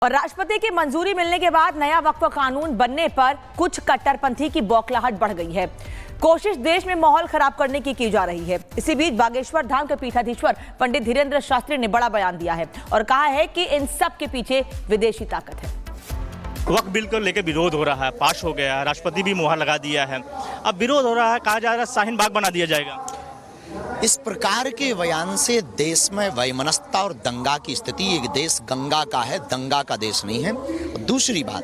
और राष्ट्रपति की मंजूरी मिलने के बाद नया वक्फ कानून बनने पर कुछ कट्टरपंथी की बौखलाहट बढ़ गई है। कोशिश देश में माहौल खराब करने की जा रही है। इसी बीच बागेश्वर धाम के पीठाधीश्वर पंडित धीरेन्द्र शास्त्री ने बड़ा बयान दिया है और कहा है कि इन सब के पीछे विदेशी ताकत है। वक्फ बिल को लेकर विरोध हो रहा है, पास हो गया है, राष्ट्रपति भी मुहर लगा दिया है। अब विरोध हो रहा है, कहा जा रहा है शाहीन बाग बना दिया जाएगा। इस प्रकार के बयान से देश में वैमनस्यता और दंगा की स्थिति, एक देश गंगा का है, दंगा का देश नहीं है। दूसरी बात,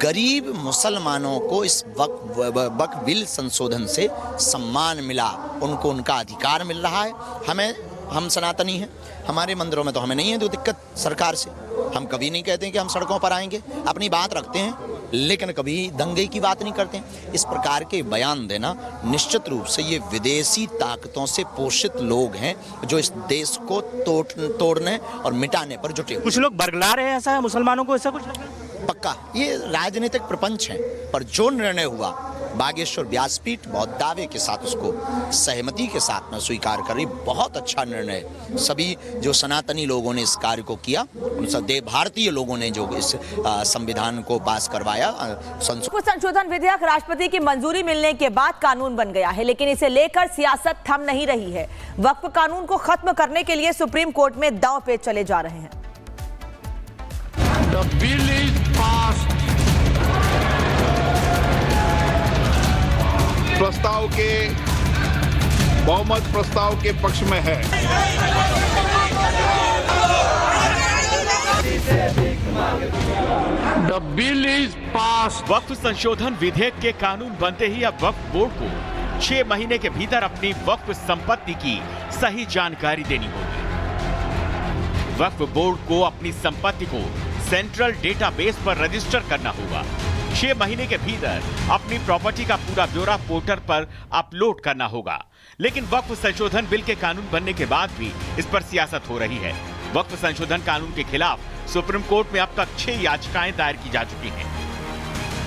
गरीब मुसलमानों को इस वक्फ बिल संशोधन से सम्मान मिला, उनको उनका अधिकार मिल रहा है। हम सनातनी हैं, हमारे मंदिरों में तो हमें नहीं है तो दिक्कत सरकार से। हम कभी नहीं कहते हैं कि हम सड़कों पर आएंगे, अपनी बात रखते हैं, लेकिन कभी दंगे की बात नहीं करते हैं। इस प्रकार के बयान देना निश्चित रूप से ये विदेशी ताकतों से पोषित लोग हैं जो इस देश को तोड़ने और मिटाने पर जुटे। कुछ लोग बरगला रहे हैं, ऐसा है मुसलमानों को, ऐसा कुछ पक्का ये राजनीतिक प्रपंच है। पर जो निर्णय हुआ, बागेश्वर व्यासपीठ बहुत दावे के साथ उसको सहमति के साथ में स्वीकार कर रही। बहुत अच्छा निर्णय, सभी जो सनातनी लोगों ने इस कार्य को किया, उन सब भारतीय लोगों ने जो इस संविधान को पास करवाया। संशोधन विधेयक राष्ट्रपति की मंजूरी मिलने के बाद कानून बन गया है, लेकिन इसे लेकर सियासत थम नहीं रही है। वक्फ कानून को खत्म करने के लिए सुप्रीम कोर्ट में दांव पेच चले जा रहे हैं। The bill is passed. प्रस्ताव के बहुमत प्रस्ताव के पक्ष में है। The bill is passed. वक्फ संशोधन विधेयक के कानून बनते ही अब वक्फ बोर्ड को 6 महीने के भीतर अपनी वक्फ संपत्ति की सही जानकारी देनी होगी। वक्फ बोर्ड को अपनी संपत्ति को सेंट्रल डेटाबेस पर रजिस्टर करना होगा। 6 महीने के भीतर अपनी प्रॉपर्टी का पूरा ब्यौरा पोर्टल पर अपलोड करना होगा। लेकिन वक्फ संशोधन बिल के कानून बनने के बाद भी इस पर सियासत हो रही है। वक्फ संशोधन कानून के खिलाफ सुप्रीम कोर्ट में अब तक 6 याचिकाएं दायर की जा चुकी हैं।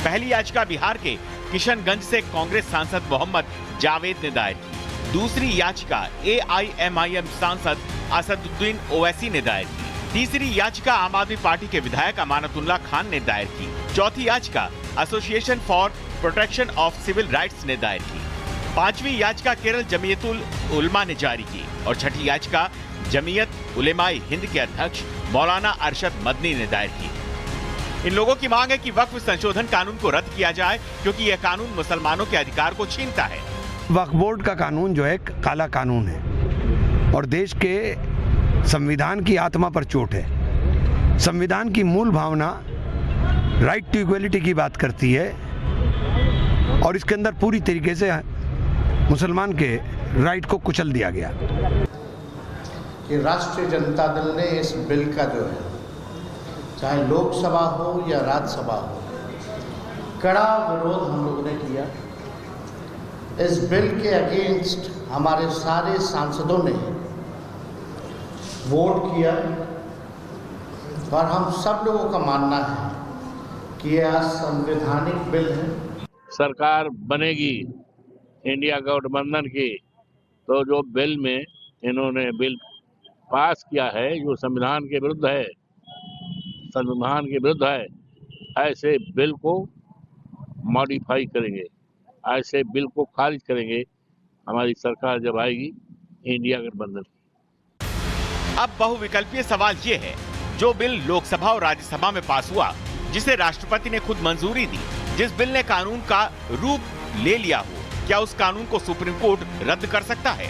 पहली याचिका बिहार के किशनगंज से कांग्रेस सांसद मोहम्मद जावेद ने दायर की। दूसरी याचिका AIMIM सांसद असदुद्दीन ओवैसी ने दायर की। तीसरी याचिका आम आदमी पार्टी के विधायक अमानतुल्लाह खान ने दायर की। चौथी याचिका association for protection of civil rights ने दायर की। पांचवी याचिका केरल जमीयतुल उलमा ने जारी की और छठी याचिका जमीयत उलेमाए हिंद के अध्यक्ष मौलाना अरशद मदनी ने दायर की। इन लोगों की मांग है कि वक्फ संशोधन कानून को रद्द किया जाए, क्योंकि यह कानून मुसलमानों के अधिकार को छीनता है। वक्फ बोर्ड का कानून जो है काला कानून है और देश के संविधान की आत्मा पर चोट है। संविधान की मूल भावना राइट टू इक्वलिटी की बात करती है और इसके अंदर पूरी तरीके से मुसलमान के राइट को कुचल दिया गया। कि राष्ट्रीय जनता दल ने इस बिल का जो है, चाहे लोकसभा हो या राज्यसभा हो, कड़ा विरोध हम लोगों ने किया। इस बिल के अगेंस्ट हमारे सारे सांसदों ने वोट किया और हम सब लोगों का मानना है कि यह संवैधानिक बिल है। सरकार बनेगी इंडिया गठबंधन की, तो जो बिल में इन्होंने बिल पास किया है जो संविधान के विरुद्ध है, ऐसे बिल को मॉडिफाई करेंगे, ऐसे बिल को खारिज करेंगे हमारी सरकार जब आएगी इंडिया गठबंधन। अब बहुविकल्पीय सवाल ये है, जो बिल लोकसभा और राज्यसभा में पास हुआ, जिसे राष्ट्रपति ने खुद मंजूरी दी, जिस बिल ने कानून का रूप ले लिया हो, क्या उस कानून को सुप्रीम कोर्ट रद्द कर सकता है?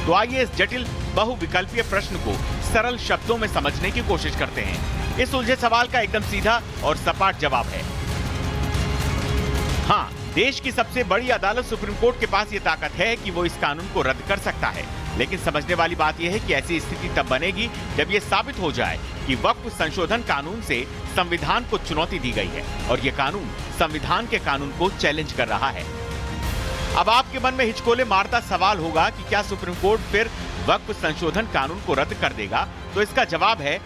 तो आइए इस जटिल बहुविकल्पीय प्रश्न को सरल शब्दों में समझने की कोशिश करते हैं। इस उलझे सवाल का एकदम सीधा और सपाट जवाब है हाँ। देश की सबसे बड़ी अदालत सुप्रीम कोर्ट के पास ये ताकत है कि वो इस कानून को रद्द कर सकता है। लेकिन समझने वाली बात यह है कि ऐसी स्थिति तब बनेगी जब ये साबित हो जाए कि वक्फ संशोधन कानून से संविधान को चुनौती दी गई है और ये कानून संविधान के कानून को चैलेंज कर रहा है। अब आपके मन में हिचकोले मारता सवाल होगा कि क्या सुप्रीम कोर्ट फिर वक्फ संशोधन कानून को रद्द कर देगा? तो इसका जवाब है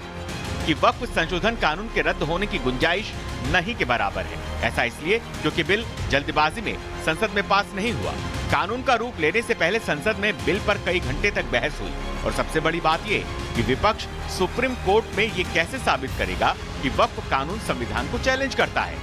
कि वक्फ संशोधन कानून के रद्द होने की गुंजाइश नहीं के बराबर है। ऐसा इसलिए क्योंकि बिल जल्दबाजी में संसद में पास नहीं हुआ। कानून का रूप लेने से पहले संसद में बिल पर कई घंटे तक बहस हुई और सबसे बड़ी बात ये कि विपक्ष सुप्रीम कोर्ट में ये कैसे साबित करेगा कि वक्फ कानून संविधान को चैलेंज करता है,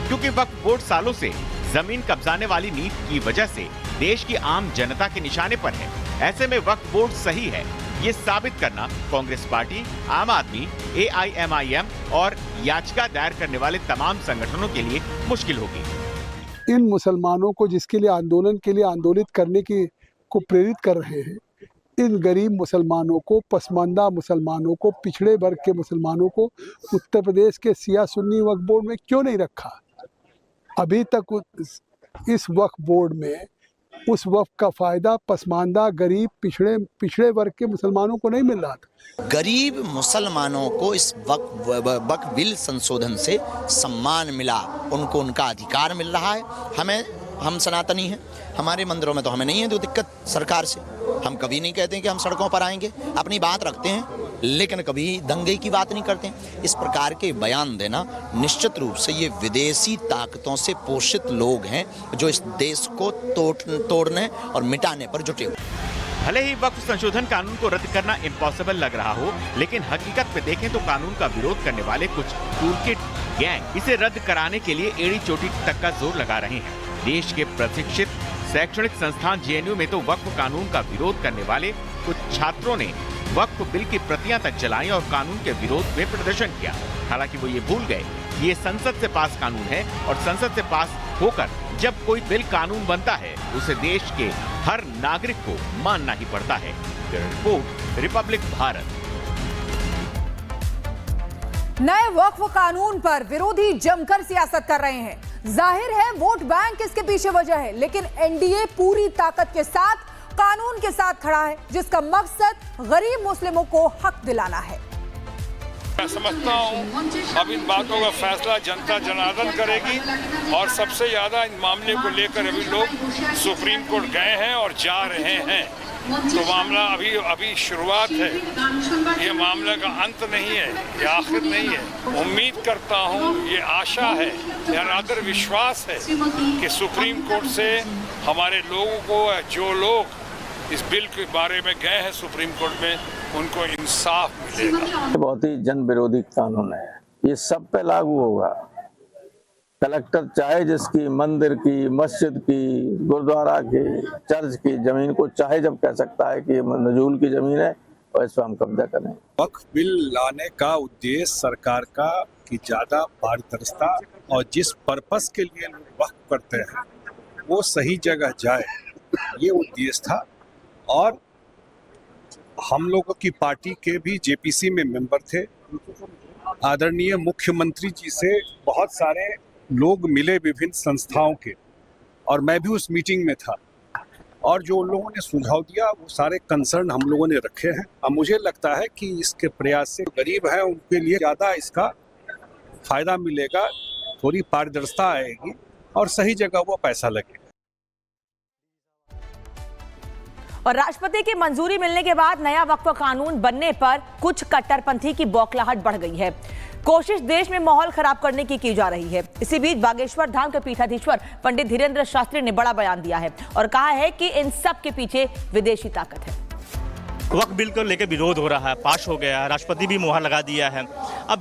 क्योंकि वक्फ बोर्ड सालों से जमीन कब्जाने वाली नीति की वजह से देश की आम जनता के निशाने पर है। ऐसे में वक्फ बोर्ड सही है, ये साबित करना कांग्रेस पार्टी, आम आदमी, AIMIM और याचिका दायर करने वाले तमाम संगठनों के लिए मुश्किल होगी। इन मुसलमानों को जिसके लिए आंदोलन के लिए आंदोलित करने की को प्रेरित कर रहे हैं, इन गरीब मुसलमानों को, पसमानदा मुसलमानों को, पिछड़े वर्ग के मुसलमानों को उत्तर प्रदेश के सिया सुन्नी वक्फ बोर्ड में क्यों नहीं रखा? अभी तक इस वक्फ बोर्ड में उस वक्फ का फायदा पसमानदा, गरीब, पिछड़े वर्ग के मुसलमानों को नहीं मिल रहा था। गरीब मुसलमानों को इस वक्फ बिल संशोधन से सम्मान मिला, उनको उनका अधिकार मिल रहा है। हम सनातनी हैं, हमारे मंदिरों में तो हमें नहीं है तो दिक्कत सरकार से। हम कभी नहीं कहते हैं कि हम सड़कों पर आएंगे, अपनी बात रखते हैं, लेकिन कभी दंगे की बात नहीं करते हैं। इस प्रकार के बयान देना निश्चित रूप से ये विदेशी ताकतों से पोषित लोग हैं जो इस देश को तोड़ने और मिटाने पर जुटे हुए। भले ही वक्फ संशोधन कानून को रद्द करना इम्पॉसिबल लग रहा हो, लेकिन हकीकत पे देखें तो कानून का विरोध करने वाले कुछ टूलकिट गैंग इसे रद्द कराने के लिए एड़ी चोटी तक का जोर लगा रहे हैं। देश के प्रशिक्षित शैक्षणिक संस्थान JNU में तो वक्फ कानून का विरोध करने वाले कुछ छात्रों ने वक्फ बिल की प्रतियां तक जलाई और कानून के विरोध में प्रदर्शन किया। हालांकि वो ये भूल गए कि ये संसद से पास कानून है और संसद से पास होकर जब कोई बिल कानून बनता है उसे देश के हर नागरिक को मानना ही पड़ता है। Report, Republic Bharat. नए वक्फ कानून पर विरोधी जमकर सियासत कर रहे हैं। जाहिर है वोट बैंक इसके पीछे वजह है, लेकिन NDA पूरी ताकत के साथ कानून के साथ खड़ा है, जिसका मकसद गरीब मुस्लिमों को हक दिलाना है। मैं समझता हूँ अब इन बातों का फैसला जनता जनार्दन करेगी और सबसे ज्यादा इन मामले को लेकर अभी लोग सुप्रीम कोर्ट गए हैं और जा रहे हैं। तो मामला अभी शुरुआत है, ये मामले का अंत नहीं है, ये आखिर नहीं है। उम्मीद करता हूँ, ये आशा है, यह रादर विश्वास है कि सुप्रीम कोर्ट से हमारे लोगों को, जो लोग इस बिल के बारे में गए हैं सुप्रीम कोर्ट में, उनको इंसाफ मिलेगा। बहुत ही जन विरोधी कानून है, ये सब पे लागू होगा। कलेक्टर चाहे जिसकी मंदिर की, मस्जिद की, गुरुद्वारा की, चर्च की जमीन को चाहे जब कह सकता है कि ये नजूल की जमीन है और इस पर हम कब्जा करें। वक्फ बिल लाने का उद्देश्य सरकार का कि ज्यादा पारदर्शिता और जिस पर्पस के लिए लोग वक्फ करते हैं वो सही जगह जाए, ये उद्देश्य था। और हम लोगों की पार्टी के भी JPC में मेंबर थे। आदरणीय मुख्यमंत्री जी से बहुत सारे लोग मिले विभिन्न संस्थाओं के, और मैं भी उस मीटिंग में था, और जो उन लोगों ने सुझाव दिया वो सारे कंसर्न हम लोगों ने रखे हैं। अब मुझे लगता है कि इसके प्रयास से गरीब हैं उनके लिए ज़्यादा इसका फायदा मिलेगा, थोड़ी पारदर्शिता आएगी और सही जगह वो पैसा लगेगा। और राष्ट्रपति की मंजूरी मिलने के बाद नया वक्फ कानून बनने पर कुछ कट्टरपंथी की बौखलाहट बढ़ गई है। कोशिश देश में माहौल खराब करने की जा रही है। इसी बीच बागेश्वर धाम के पीठाधीश्वर पंडित धीरेन्द्र शास्त्री ने बड़ा बयान दिया है और कहा है कि इन सब के पीछे विदेशी ताकत है। वक्फ बिल को लेकर विरोध हो रहा है, पास हो गया, राष्ट्रपति भी मुहर लगा दिया है। अब